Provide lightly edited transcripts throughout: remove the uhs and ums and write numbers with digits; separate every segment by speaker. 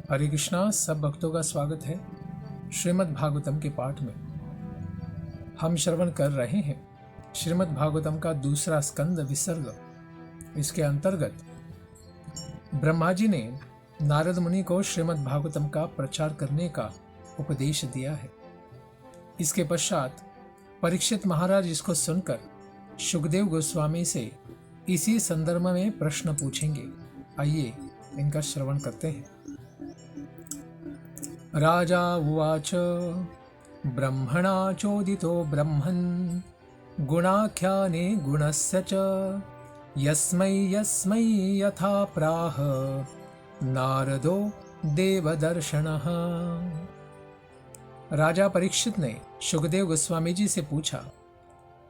Speaker 1: हरे कृष्णा। सब भक्तों का स्वागत है श्रीमद् भागवतम के पाठ में। हम श्रवण कर रहे हैं श्रीमद् भागवतम का दूसरा स्कंद विसर्ग। इसके अंतर्गत ब्रह्मा जी ने नारद मुनि को श्रीमद् भागवतम का प्रचार करने का उपदेश दिया है। इसके पश्चात परीक्षित महाराज इसको सुनकर सुखदेव गोस्वामी से इसी संदर्भ में प्रश्न पूछेंगे। आइए इनका श्रवण करते हैं। राजा उवाच ब्रह्मणा चोदितो ब्रह्मन् गुणाख्याने गुणस्य च यस्मै यस्मै यथा प्राह नारदो देवदर्शनः। राजा परीक्षित ने सुखदेव गोस्वामी जी से पूछा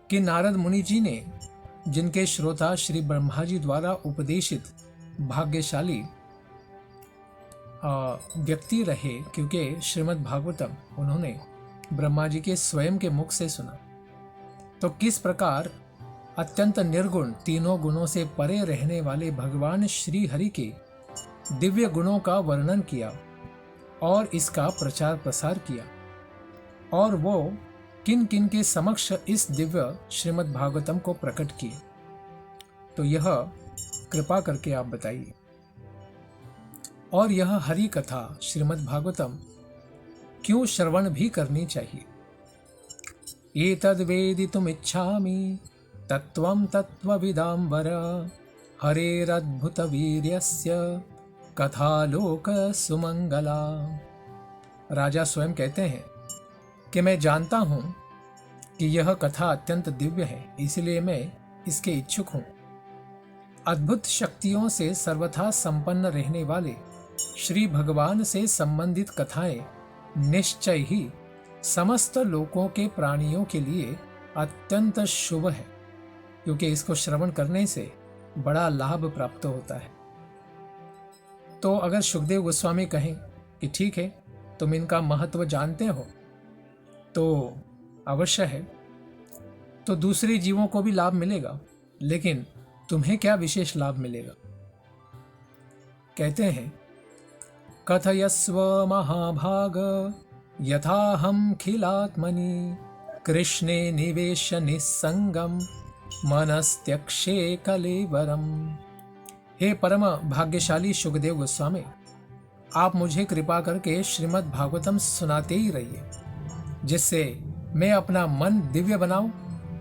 Speaker 1: कि नारद मुनि जी ने, जिनके श्रोता श्री ब्रह्मा जी द्वारा उपदेशित भाग्यशाली व्यक्ति रहे, क्योंकि श्रीमद् भागवतम उन्होंने ब्रह्मा जी के स्वयं के मुख से सुना, तो किस प्रकार अत्यंत निर्गुण तीनों गुणों से परे रहने वाले भगवान श्री हरि के दिव्य गुणों का वर्णन किया और इसका प्रचार प्रसार किया, और वो किन किन के समक्ष इस दिव्य श्रीमद् भागवतम को प्रकट किए, तो यह कृपा करके आप बताइए। और यह हरि कथा श्रीमद् भागवतम क्यों श्रवण भी करनी चाहिए। एतद् वेदितुमिच्छामि तत्त्वं तत्त्वविदां वर हरेरद्भुतवीर्यस्य कथालोक सुमंगला। राजा स्वयं कहते हैं कि मैं जानता हूँ कि यह कथा अत्यंत दिव्य है, इसलिए मैं इसके इच्छुक हूँ। अद्भुत शक्तियों से सर्वथा संपन्न रहने वाले श्री भगवान से संबंधित कथाएं निश्चय ही समस्त लोकों के प्राणियों के लिए अत्यंत शुभ है, क्योंकि इसको श्रवण करने से बड़ा लाभ प्राप्त होता है। तो अगर सुखदेव गोस्वामी कहें कि ठीक है, तुम इनका महत्व जानते हो, तो अवश्य है, तो दूसरे जीवों को भी लाभ मिलेगा, लेकिन तुम्हें क्या विशेष लाभ मिलेगा। कहते हैं, कथयस्व महाभाग यथाहं खिलात्मनि कृष्णे निवेश निस्संगम मनस्त्यक्षे कलेवरम। हे परम भाग्यशाली सुखदेव गोस्वामी, आप मुझे कृपा करके श्रीमद् भागवतम सुनाते ही रहिए, जिससे मैं अपना मन दिव्य बनाऊं,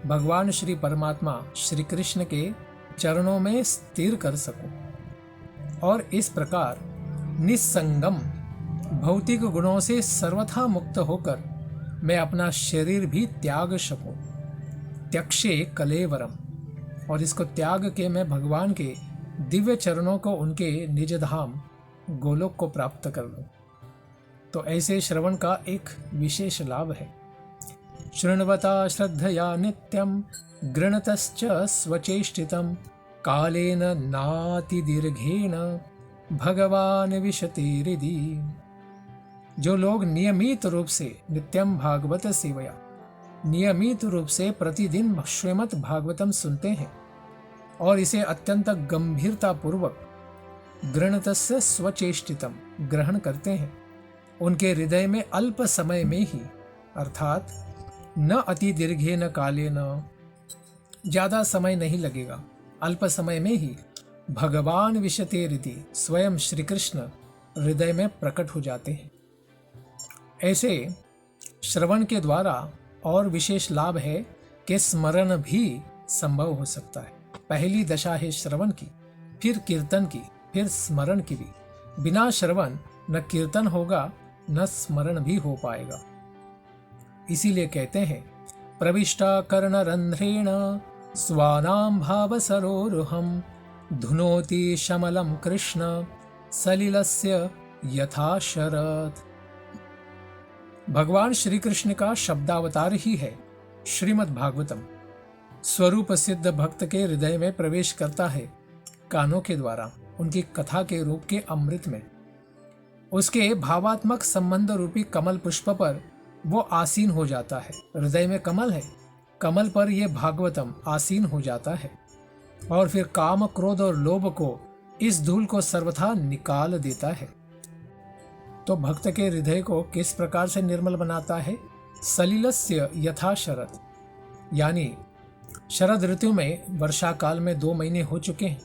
Speaker 1: भगवान श्री परमात्मा श्री कृष्ण के चरणों में स्थिर कर सकूं, और इस प्रकार निस्संगम भौतिक गुणों से सर्वथा मुक्त होकर मैं अपना शरीर भी त्याग सकूं। त्यक्षे कलेवरम, और इसको त्याग के मैं भगवान के दिव्य चरणों को, उनके निज धाम गोलोक को प्राप्त कर लूं। तो ऐसे श्रवण का एक विशेष लाभ है। शृण्वता श्रद्धया नित्यं गृणतश्च स्वचेष्टितं कालेन नातिदीर्घेन भगवान विशते हृदि। जो लोग नियमित रूप से नित्यम भागवत सेवया, नियमित रूप से प्रतिदिन श्रीमद् भागवतम सुनते हैं और इसे अत्यंत गंभीरता पूर्वक गृणतस्य स्वचेष्टितम ग्रहण करते हैं, उनके हृदय में अल्प समय में ही, अर्थात न अति दीर्घे न काले, न ज्यादा समय नहीं लगेगा, अल्प समय में ही भगवान विशते हृदि, स्वयं श्री कृष्ण हृदय में प्रकट हो जाते हैं। ऐसे श्रवण के द्वारा और विशेष लाभ है कि स्मरण भी संभव हो सकता है। पहली दशा है श्रवण की, फिर कीर्तन की, फिर स्मरण की भी। बिना श्रवण न कीर्तन होगा न स्मरण भी हो पाएगा। इसीलिए कहते हैं, प्रविष्टा कर्णरंध्रेण स्वानां भाव सरोरुहम धुनोति शमलम कृष्ण सलिलस्य यथा शरद। भगवान श्री कृष्ण का शब्दावतार ही है श्रीमद् भागवतम। स्वरूप सिद्ध भक्त के हृदय में प्रवेश करता है कानों के द्वारा, उनकी कथा के रूप के अमृत में। उसके भावात्मक संबंध रूपी कमल पुष्प पर वो आसीन हो जाता है। हृदय में कमल है, कमल पर यह भागवतम आसीन हो जाता है, और फिर काम क्रोध और लोभ को, इस धूल को सर्वथा निकाल देता है। तो भक्त के हृदय को किस प्रकार से निर्मल बनाता है? सलिलस्य यथा शरद, यानी शरद ऋतु में वर्षा काल में 2 महीने हो चुके हैं,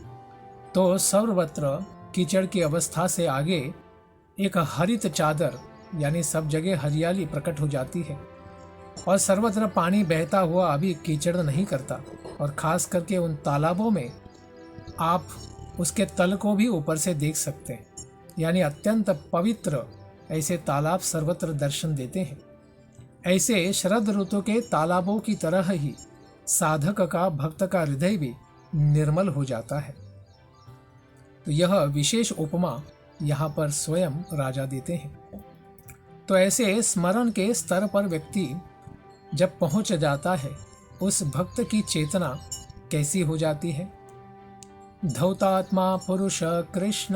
Speaker 1: तो सर्वत्र कीचड़ की अवस्था से आगे एक हरित चादर यानी सब जगह हरियाली प्रकट हो जाती है और सर्वत्र पानी बहता हुआ अभी कीचड़ नहीं करता। और खास करके उन तालाबों में आप उसके तल को भी ऊपर से देख सकते हैं, यानी अत्यंत पवित्र ऐसे तालाब सर्वत्र दर्शन देते हैं। ऐसे शरद ऋतु के तालाबों की तरह ही साधक का, भक्त का हृदय भी निर्मल हो जाता है। तो यह विशेष उपमा यहाँ पर स्वयं राजा देते हैं। तो ऐसे स्मरण के स्तर पर व्यक्ति जब पहुंच जाता है, उस भक्त की चेतना कैसी हो जाती है? धौतात्मा पुरुष कृष्ण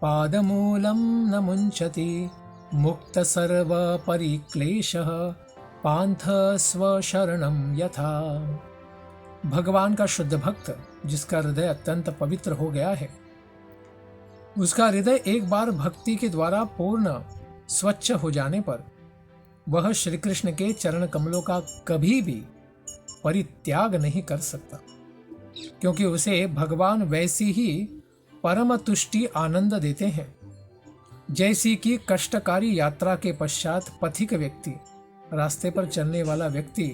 Speaker 1: पादमूलम न मुंचति, मुक्त सर्व परिक्लेशः पांथ स्वशरणम यथा। भगवान का शुद्ध भक्त जिसका हृदय अत्यंत पवित्र हो गया है, उसका हृदय एक बार भक्ति के द्वारा पूर्ण स्वच्छ हो जाने पर वह श्री कृष्ण के चरण कमलों का कभी भी परित्याग नहीं कर सकता, क्योंकि उसे भगवान वैसी ही परम तुष्टि आनंद देते हैं जैसी कि कष्टकारी यात्रा के पश्चात पथिक व्यक्ति, रास्ते पर चलने वाला व्यक्ति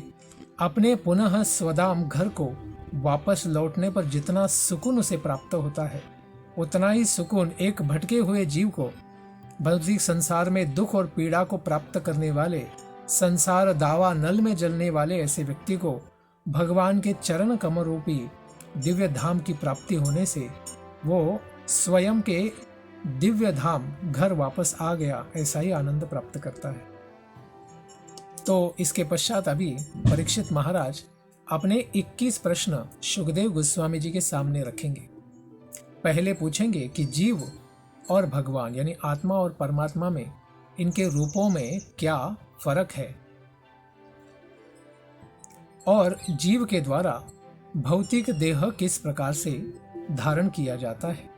Speaker 1: अपने पुनः स्वधाम घर को वापस लौटने पर जितना सुकून उसे प्राप्त होता है, उतना ही सुकून एक भटके हुए जीव को भौतिक संसार में दुख और पीड़ा को प्राप्त करने वाले, संसार दावा नल में जलने वाले ऐसे व्यक्ति को भगवान के चरण कमल रूपी दिव्य धाम की प्राप्ति होने से वो स्वयं के दिव्य धाम घर वापस आ गया, ऐसा ही आनंद प्राप्त करता है। तो इसके पश्चात अभी परीक्षित महाराज अपने 21 प्रश्न सुखदेव गोस्वामी जी के सामने रखेंगे। पहले पूछेंगे कि जीव और भगवान यानी आत्मा और परमात्मा में, इनके रूपों में क्या फर्क है, और जीव के द्वारा भौतिक देह किस प्रकार से धारण किया जाता है।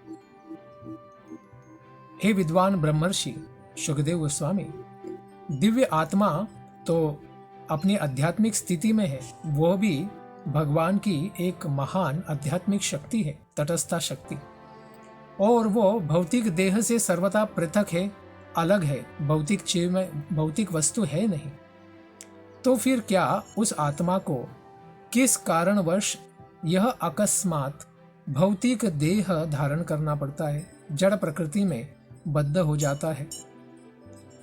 Speaker 1: हे विद्वान ब्रह्मर्षि सुखदेव गोस्वामी, दिव्य आत्मा तो अपनी आध्यात्मिक स्थिति में है, वो भी भगवान की एक महान आध्यात्मिक शक्ति है, तटस्था शक्ति, और वो भौतिक देह से सर्वथा पृथक है, अलग है, भौतिक चीज में भौतिक वस्तु है नहीं। तो फिर क्या उस आत्मा को किस कारणवश यह अकस्मात भौतिक देह धारण करना पड़ता है, जड़ प्रकृति में बद्ध हो जाता है?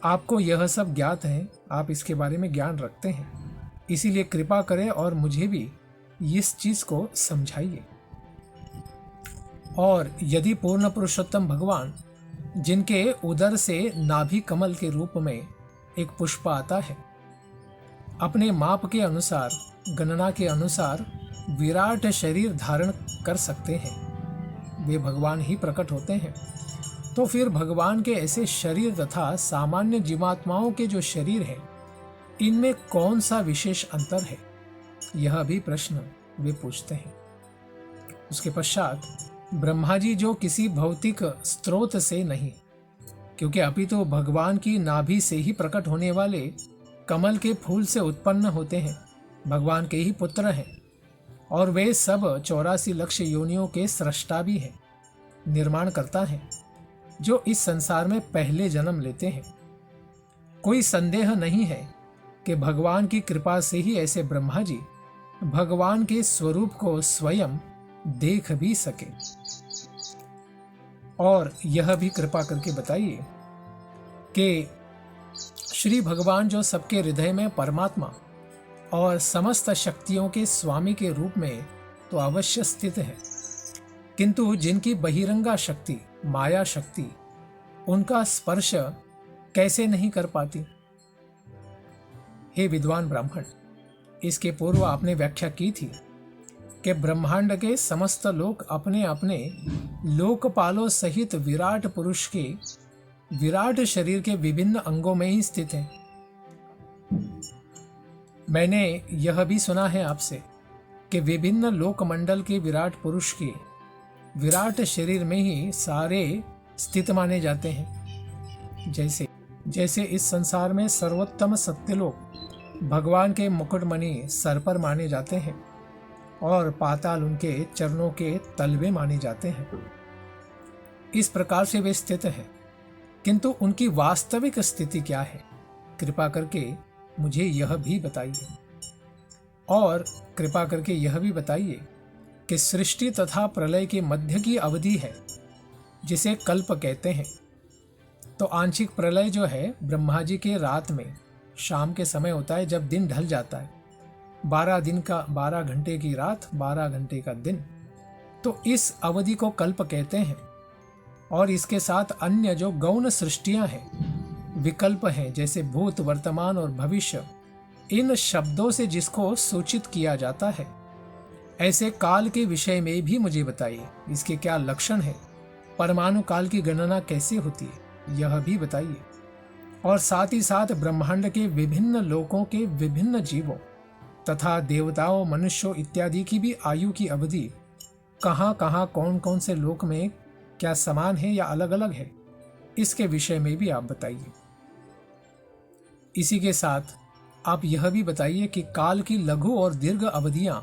Speaker 1: आपको यह सब ज्ञात है, आप इसके बारे में ज्ञान रखते हैं, इसीलिए कृपा करें और मुझे भी इस चीज को समझाइए। और यदि पूर्ण पुरुषोत्तम भगवान, जिनके उदर से नाभि कमल के रूप में एक पुष्प आता है, अपने माप के अनुसार, गणना के अनुसार विराट शरीर धारण कर सकते हैं, वे भगवान ही प्रकट होते हैं, तो फिर भगवान के ऐसे शरीर तथा सामान्य जीवात्माओं के जो शरीर है, इनमें कौन सा विशेष अंतर है? यह भी प्रश्न वे पूछते हैं। उसके पश्चात ब्रह्मा जी, जो किसी भौतिक स्रोत से नहीं, क्योंकि अभी तो भगवान की नाभि से ही प्रकट होने वाले कमल के फूल से उत्पन्न होते हैं, भगवान के ही पुत्र हैं, और वे सब 84 लक्ष योनियों के सृष्टा भी हैं, निर्माण करता है, जो इस संसार में पहले जन्म लेते हैं। कोई संदेह नहीं है कि भगवान की कृपा से ही ऐसे ब्रह्मा जी भगवान के स्वरूप को स्वयं देख भी सके। और यह भी कृपा करके बताइए कि श्री भगवान जो सबके हृदय में परमात्मा और समस्त शक्तियों के स्वामी के रूप में तो अवश्य स्थित है, किंतु जिनकी बहिरंगा शक्ति, माया शक्ति, उनका स्पर्श कैसे नहीं कर पाती? हे विद्वान ब्राह्मण, इसके पूर्व आपने व्याख्या की थी कि ब्रह्मांड के समस्त लोक अपने अपने लोकपालों सहित विराट पुरुष के विराट शरीर के विभिन्न अंगों में ही स्थित हैं। मैंने यह भी सुना है आपसे कि विभिन्न लोकमंडल के विराट पुरुष के विराट शरीर में ही सारे स्थित माने जाते हैं। जैसे जैसे इस संसार में सर्वोत्तम सत्यलोक भगवान के मुकुटमणि सर पर माने जाते हैं और पाताल उनके चरणों के तलवे माने जाते हैं, इस प्रकार से वे स्थित हैं। किंतु उनकी वास्तविक स्थिति क्या है, कृपा करके मुझे यह भी बताइए। और कृपा करके यह भी बताइए कि सृष्टि तथा प्रलय के मध्य की अवधि है जिसे कल्प कहते हैं। तो आंशिक प्रलय जो है ब्रह्मा जी के रात में शाम के समय होता है, जब दिन ढल जाता है। 12 घंटे की रात, 12 घंटे का दिन, तो इस अवधि को कल्प कहते हैं। और इसके साथ अन्य जो गौण सृष्टियां हैं, विकल्प हैं, जैसे भूत, वर्तमान और भविष्य, इन शब्दों से जिसको सूचित किया जाता है, ऐसे काल के विषय में भी मुझे बताइए। इसके क्या लक्षण है, परमाणु काल की गणना कैसे होती है, यह भी बताइए। और साथ ही साथ ब्रह्मांड के विभिन्न लोकों के विभिन्न जीवों तथा देवताओं, मनुष्यों इत्यादि की भी आयु की अवधि कहाँ कहाँ, कौन कौन से लोक में क्या समान है या अलग अलग है, इसके विषय में भी आप बताइए। इसी के साथ आप यह भी बताइए कि काल की लघु और दीर्घ अवधियां,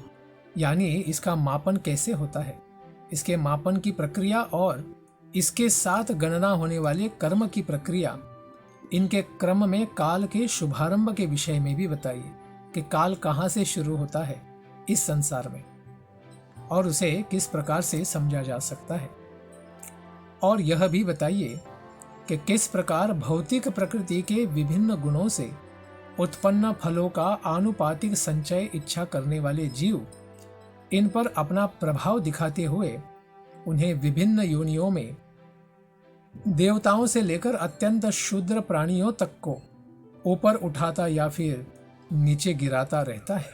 Speaker 1: यानी इसका मापन कैसे होता है, इसके मापन की प्रक्रिया और इसके साथ गणना होने वाले कर्म की प्रक्रिया, इनके क्रम में काल के शुभारंभ के विषय में भी बताइए कि काल कहाँ से शुरू होता है इस संसार में और उसे किस प्रकार से समझा जा सकता है। और यह भी बताइए कि किस प्रकार भौतिक प्रकृति के विभिन्न गुणों से उत्पन्न फलों का आनुपातिक संचय इच्छा करने वाले जीव इन पर अपना प्रभाव दिखाते हुए उन्हें विभिन्न योनियों में देवताओं से लेकर अत्यंत क्षुद्र प्राणियों तक को ऊपर उठाता या फिर नीचे गिराता रहता है।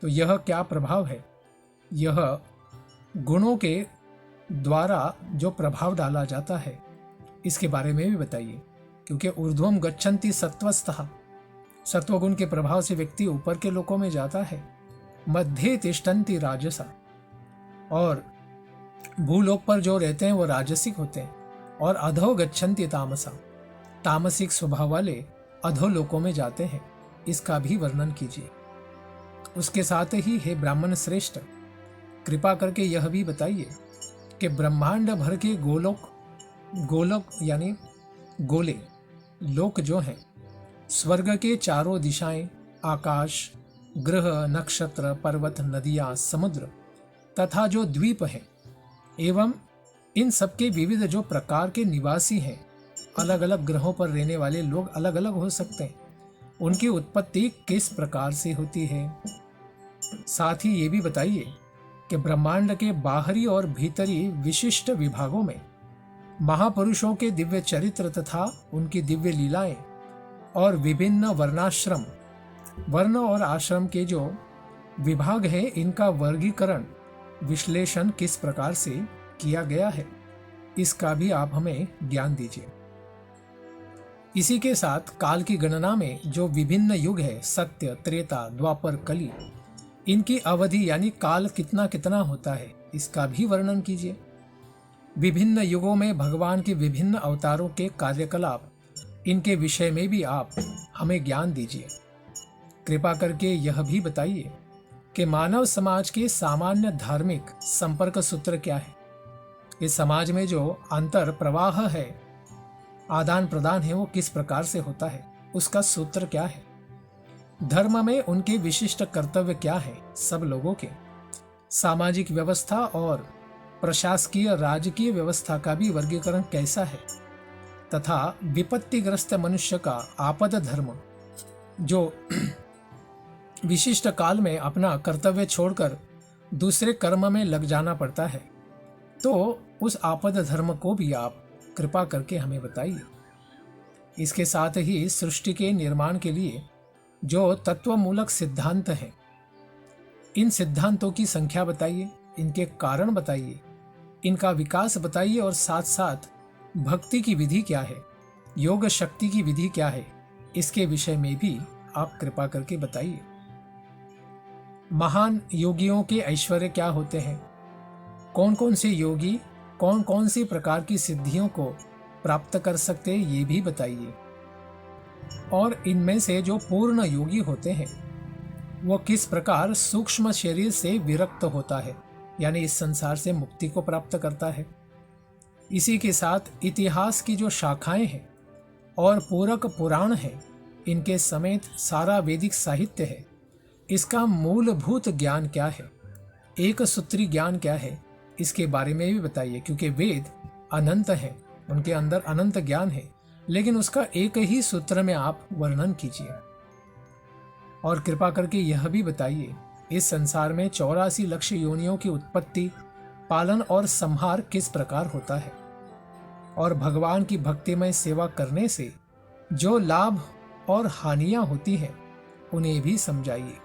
Speaker 1: तो यह क्या प्रभाव है, यह गुणों के द्वारा जो प्रभाव डाला जाता है, इसके बारे में भी बताइए। क्योंकि ऊर्ध्वम गच्छन्ति सत्वस्तः, सत्वगुण के प्रभाव से व्यक्ति ऊपर के लोकों में जाता है। मध्ये तिष्ठन्ति राजसा, और भूलोक पर जो रहते हैं वो राजसिक होते हैं। और अधो गच्छन्ति तामसा, तामसिक स्वभाव वाले अधोलोकों में जाते हैं, इसका भी वर्णन कीजिए। उसके साथ ही हे ब्राह्मण श्रेष्ठ, कृपा करके यह भी बताइए कि ब्रह्मांड भर के गोलोक यानी गोले लोक जो हैं, स्वर्ग के चारों दिशाएं, आकाश, ग्रह, नक्षत्र, पर्वत, नदियां, समुद्र तथा जो द्वीप हैं, एवं इन सबके विविध जो प्रकार के निवासी हैं, अलग अलग ग्रहों पर रहने वाले लोग अलग अलग हो सकते हैं, उनकी उत्पत्ति किस प्रकार से होती है। साथ ही ये भी बताइए कि ब्रह्मांड के बाहरी और भीतरी विशिष्ट विभागों में महापुरुषों के दिव्य चरित्र तथा उनकी दिव्य लीलाएं और विभिन्न वर्ण और आश्रम के जो विभाग है, इनका वर्गीकरण, विश्लेषण किस प्रकार से किया गया है, इसका भी आप हमें ज्ञान दीजिए। इसी के साथ काल की गणना में जो विभिन्न युग है, सत्य, त्रेता, द्वापर, कली, इनकी अवधि यानी काल कितना कितना होता है, इसका भी वर्णन कीजिए। विभिन्न युगों में भगवान के विभिन्न अवतारों के कार्यकलाप, इनके विषय में भी आप हमें ज्ञान दीजिए। कृपा करके यह भी बताइए कि मानव समाज के सामान्य धार्मिक संपर्क सूत्र क्या है। इस समाज में जो अंतर प्रवाह है, आदान प्रदान है, वो किस प्रकार से होता है, उसका सूत्र क्या है। धर्म में उनके विशिष्ट कर्तव्य क्या है, सब लोगों के सामाजिक व्यवस्था और प्रशासकीय राजकीय व्यवस्था का भी वर्गीकरण कैसा है, तथा विपत्तिग्रस्त मनुष्य का आपद धर्म जो विशिष्ट काल में अपना कर्तव्य छोड़कर दूसरे कर्म में लग जाना पड़ता है, तो उस आपद धर्म को भी आप कृपा करके हमें बताइए। इसके साथ ही सृष्टि के निर्माण के लिए जो तत्वमूलक सिद्धांत हैं, इन सिद्धांतों की संख्या बताइए, इनके कारण बताइए, इनका विकास बताइए, और साथ साथ भक्ति की विधि क्या है, योग शक्ति की विधि क्या है, इसके विषय में भी आप कृपा करके बताइए। महान योगियों के ऐश्वर्य क्या होते हैं, कौन कौन से योगी कौन कौन सी प्रकार की सिद्धियों को प्राप्त कर सकते ये भी बताइए। और इनमें से जो पूर्ण योगी होते हैं वो किस प्रकार सूक्ष्म शरीर से विरक्त होता है, यानी इस संसार से मुक्ति को प्राप्त करता है। इसी के साथ इतिहास की जो शाखाएं हैं और पूरक पुराण है, इनके समेत सारा वैदिक साहित्य है, इसका मूलभूत ज्ञान क्या है, एक सूत्री ज्ञान क्या है, इसके बारे में भी बताइए। क्योंकि वेद अनंत है, उनके अंदर अनंत ज्ञान है, लेकिन उसका एक ही सूत्र में आप वर्णन कीजिए। और कृपा करके यह भी बताइए, इस संसार में 84 लक्ष योनियों की उत्पत्ति, पालन और संहार किस प्रकार होता है, और भगवान की भक्तिमय सेवा करने से जो लाभ और हानियां होती हैं उन्हें भी समझाइए।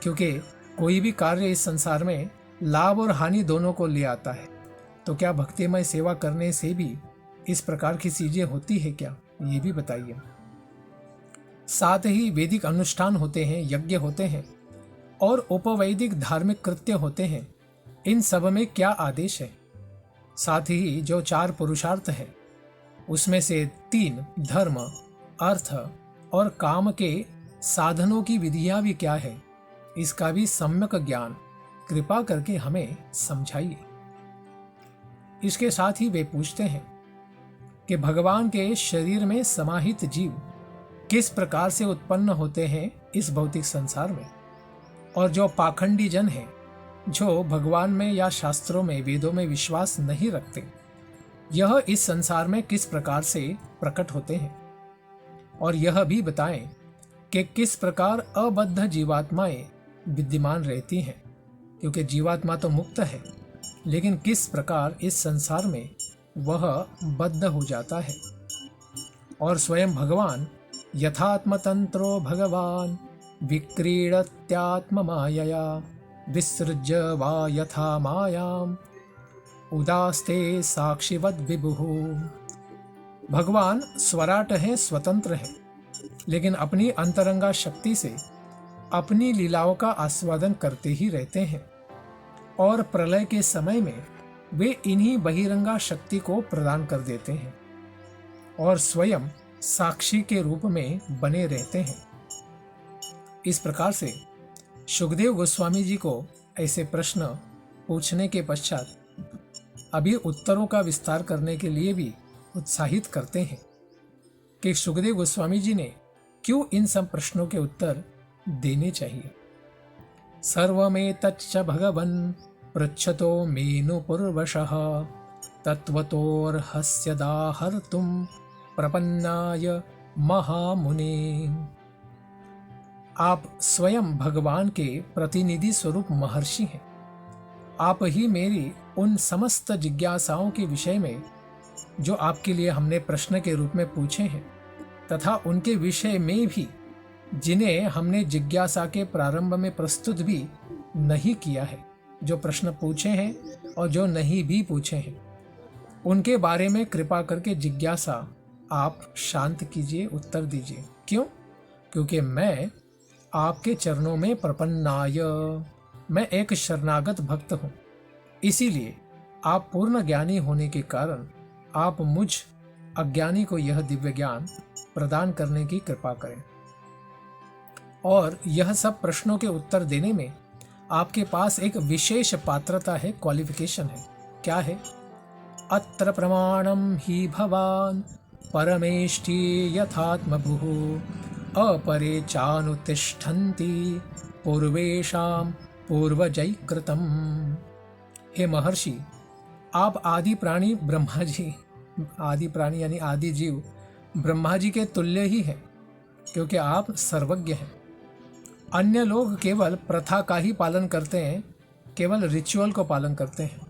Speaker 1: क्योंकि कोई भी कार्य इस संसार में लाभ और हानि दोनों को ले आता है, तो क्या भक्तिमय सेवा करने से भी इस प्रकार की चीजें होती है क्या, ये भी बताइए। साथ ही वैदिक अनुष्ठान होते हैं, यज्ञ होते हैं और उपवैदिक धार्मिक कृत्य होते हैं, इन सब में क्या आदेश है। साथ ही जो 4 पुरुषार्थ है उसमें से 3 धर्म, अर्थ और काम के साधनों की विधियां भी क्या है, इसका भी सम्यक ज्ञान कृपा करके हमें समझाइए। इसके साथ ही वे पूछते हैं कि भगवान के शरीर में समाहित जीव किस प्रकार से उत्पन्न होते हैं इस भौतिक संसार में, और जो पाखंडी जन है, जो भगवान में या शास्त्रों में, वेदों में विश्वास नहीं रखते, यह इस संसार में किस प्रकार से प्रकट होते हैं। और यह भी बताएं कि किस प्रकार अबद्ध जीवात्माएं विद्यमान रहती हैं, क्योंकि जीवात्मा तो मुक्त है, लेकिन किस प्रकार इस संसार में वह बद्ध हो जाता है। और स्वयं भगवान यथात्मतंत्रो भगवान विक्रीडत्यात्म मायया विसृज्य वा यथा मायाम उदास्ते साक्षिवद विभुः। भगवान स्वराट है, स्वतंत्र है, लेकिन अपनी अंतरंगा शक्ति से अपनी लीलाओं का आस्वादन करते ही रहते हैं, और प्रलय के समय में वे इन्हीं बहिरंगा शक्ति को प्रदान कर देते हैं और स्वयं साक्षी के रूप में बने रहते हैं। इस प्रकार से सुखदेव गोस्वामी जी को ऐसे प्रश्न पूछने के पश्चात अभी उत्तरों का विस्तार करने के लिए भी उत्साहित करते हैं कि सुखदेव गोस्वामी जी ने क्यों इन सब प्रश्नों के उत्तर देने चाहिए। सर्वमेतच्च भगवन् पृच्छतो मेनु पूर्वशः तत्वतोर्हस्यदाहर्तुं प्रपन्नाय महामुने। आप स्वयं भगवान के प्रतिनिधि स्वरूप महर्षि हैं। आप ही मेरी उन समस्त जिज्ञासाओं के विषय में जो आपके लिए हमने प्रश्न के रूप में पूछे हैं, तथा उनके विषय में भी जिन्हें हमने जिज्ञासा के प्रारंभ में प्रस्तुत भी नहीं किया है, जो प्रश्न पूछे हैं और जो नहीं भी पूछे हैं, उनके बारे में कृपा करके जिज्ञासा आप शांत कीजिए, उत्तर दीजिए। क्यों? क्योंकि मैं आपके चरणों में प्रपन्नाय, मैं एक शरणागत भक्त हूँ। इसीलिए आप पूर्ण ज्ञानी होने के कारण आप मुझ अज्ञानी को यह दिव्य ज्ञान प्रदान करने की कृपा करें। और यह सब प्रश्नों के उत्तर देने में आपके पास एक विशेष पात्रता है, क्वालिफिकेशन है। क्या है? अत्र प्रमाणम ही भवान परमेष्टि यथात्मभुः अपरे चानुतिष्ठन्ति पूर्वेशाम पूर्वजैकृतम। हे महर्षि, आप आदि प्राणी ब्रह्मा जी, आदि प्राणी यानी आदि जीव ब्रह्मा जी के तुल्य ही हैं, क्योंकि आप सर्वज्ञ हैं। अन्य लोग केवल प्रथा का ही पालन करते हैं, केवल रिचुअल को पालन करते हैं,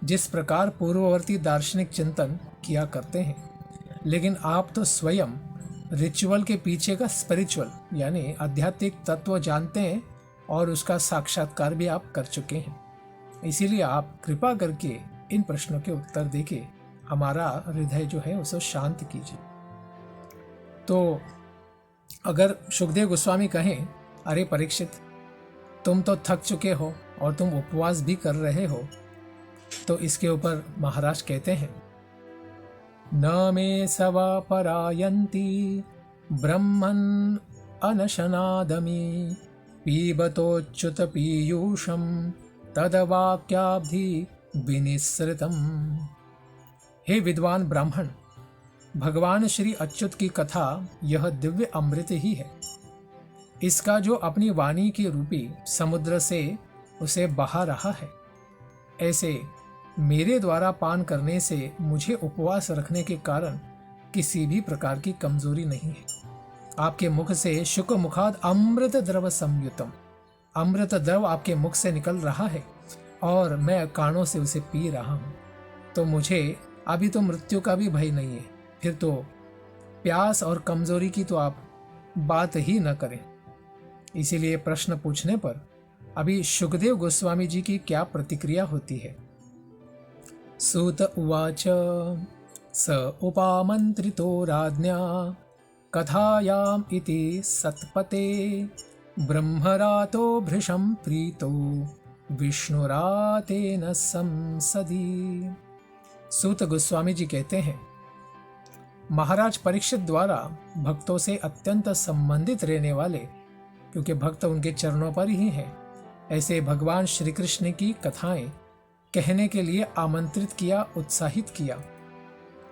Speaker 1: जिस प्रकार पूर्ववर्ती दार्शनिक चिंतन किया करते हैं। लेकिन आप तो स्वयं रिचुअल के पीछे का स्पिरिचुअल यानी आध्यात्मिक तत्व जानते हैं और उसका साक्षात्कार भी आप कर चुके हैं। इसीलिए आप कृपा करके इन प्रश्नों के उत्तर देके हमारा हृदय जो है उसे शांत कीजिए। तो अगर सुखदेव गोस्वामी कहें, अरे परीक्षित, तुम तो थक चुके हो और तुम उपवास भी कर रहे हो, तो इसके ऊपर महाराज कहते हैं न मे सवा परायन्ति ब्रह्मन् अनशनादमि पीबतोच्युत पीयूषं तदवाक्याब्धि विनिसृतम्। हे विद्वान ब्राह्मण, भगवान श्री अच्युत की कथा यह दिव्य अमृत ही है। इसका जो अपनी वाणी के रूपी समुद्र से उसे बहा रहा है, ऐसे मेरे द्वारा पान करने से मुझे उपवास रखने के कारण किसी भी प्रकार की कमजोरी नहीं है। आपके मुख से शुक मुखाद अमृत द्रव संयुतम, अमृत द्रव आपके मुख से निकल रहा है और मैं कानों से उसे पी रहा हूँ। तो मुझे अभी तो मृत्यु का भी भय नहीं है। फिर तो प्यास और कमजोरी की तो आप बात ही न करें। इसीलिए प्रश्न पूछने पर अभी सुखदेव गोस्वामी जी की क्या प्रतिक्रिया होती है। सूत उवाच स उपामंत्रितो राज्ञा कथायाम इति सत्पते ब्रह्मरातो भृशं प्रीतो विष्णुरातेन संसदी। सूत गोस्वामी जी कहते हैं, महाराज परीक्षित द्वारा भक्तों से अत्यंत संबंधित रहने वाले, क्योंकि भक्त उनके चरणों पर ही हैं, ऐसे भगवान श्री कृष्ण की कथाएं कहने के लिए आमंत्रित किया, उत्साहित किया।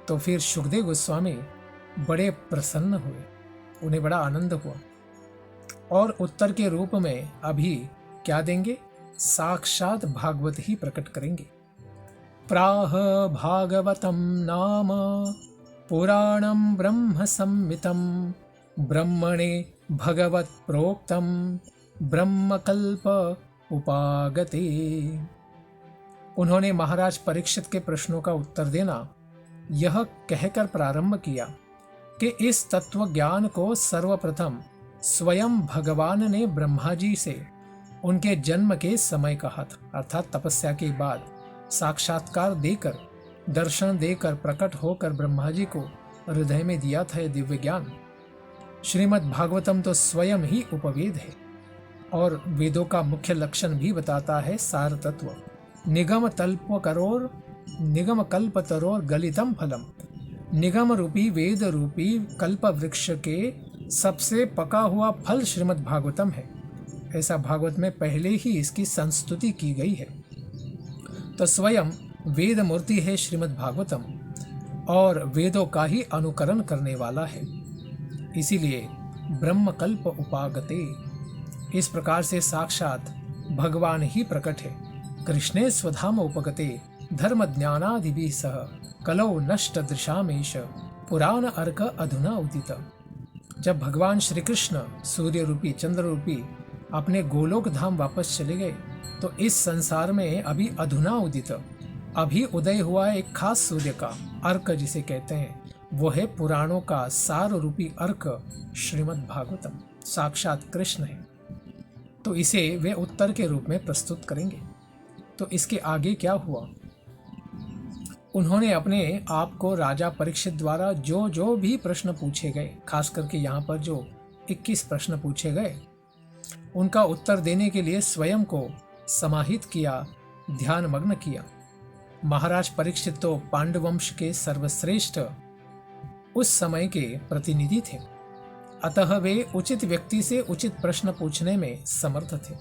Speaker 1: तो फिर सुखदेव गोस्वामी बड़े प्रसन्न हुए, उन्हें बड़ा आनंद हुआ और उत्तर के रूप में अभी क्या देंगे, साक्षात भागवत ही प्रकट करेंगे। प्राह भागवतम नाम पुराणं ब्रह्म संहितं ब्रह्मणे भगवत प्रोक्तं ब्रह्मकल्प उपागते। उन्होंने महाराज परीक्षित के प्रश्नों का उत्तर देना यह कहकर प्रारंभ किया कि इस तत्व ज्ञान को सर्वप्रथम स्वयं भगवान ने ब्रह्मा जी से उनके जन्म के समय कहा था, अर्थात तपस्या के बाद साक्षात्कार देकर, दर्शन देकर, प्रकट होकर ब्रह्मा जी को हृदय में दिया था यह दिव्य ज्ञान। श्रीमद् भागवतम तो स्वयं ही उपवेद है और वेदों का मुख्य लक्षण भी बताता है, सार तत्व। निगम कल्प तरोर गलितम फलम। निगम रूपी वेद रूपी कल्प वृक्ष के सबसे पका हुआ फल श्रीमद् भागवतम है। ऐसा भागवत में पहले ही इसकी संस्तुति की गई है। तो स्वयं वेद मूर्ति है श्रीमद् भागवतम और वेदों का ही अनुकरण करने वाला है। इसीलिए ब्रह्मकल्प उपागते, इस प्रकार से साक्षात भगवान ही प्रकट है। कृष्णे स्वधाम उपगते धर्म ज्ञानादिभिः सह कलौ नष्ट दृशामेश पुराण अर्क अधुना उदित। जब भगवान श्री कृष्ण सूर्य रूपी, चंद्र रूपी अपने गोलोक धाम वापस चले गए, तो इस संसार में अभी अधुना उदित, अभी उदय हुआ एक खास सूर्य का अर्क जिसे कहते हैं, वो है पुराणों का सार रूपी अर्क श्रीमद् भागवतम, साक्षात कृष्ण है। तो इसे वे उत्तर के रूप में प्रस्तुत करेंगे। तो इसके आगे क्या हुआ, उन्होंने अपने आप को राजा परीक्षित द्वारा जो जो भी प्रश्न पूछे गए, खास करके यहाँ पर जो 21 प्रश्न पूछे गए, उनका उत्तर देने के लिए स्वयं को समाहित किया, ध्यान मग्न किया। महाराज परीक्षित तो पांडववंश के सर्वश्रेष्ठ उस समय के प्रतिनिधि थे, अतः वे उचित व्यक्ति से उचित प्रश्न पूछने में समर्थ थे।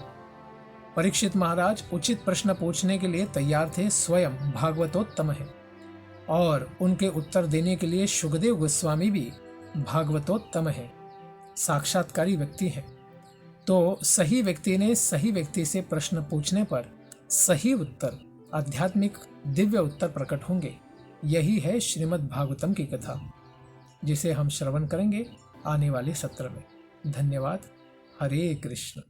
Speaker 1: परीक्षित महाराज उचित प्रश्न पूछने के लिए तैयार थे, स्वयं भागवतोत्तम है, और उनके उत्तर देने के लिए सुखदेव गोस्वामी भी भागवतोत्तम है, साक्षात्कारी व्यक्ति हैं। तो सही व्यक्ति ने सही व्यक्ति से प्रश्न पूछने पर सही उत्तर, आध्यात्मिक दिव्य उत्तर प्रकट होंगे। यही है श्रीमद् भागवतम की कथा, जिसे हम श्रवण करेंगे आने वाले सत्र में। धन्यवाद। हरे कृष्ण।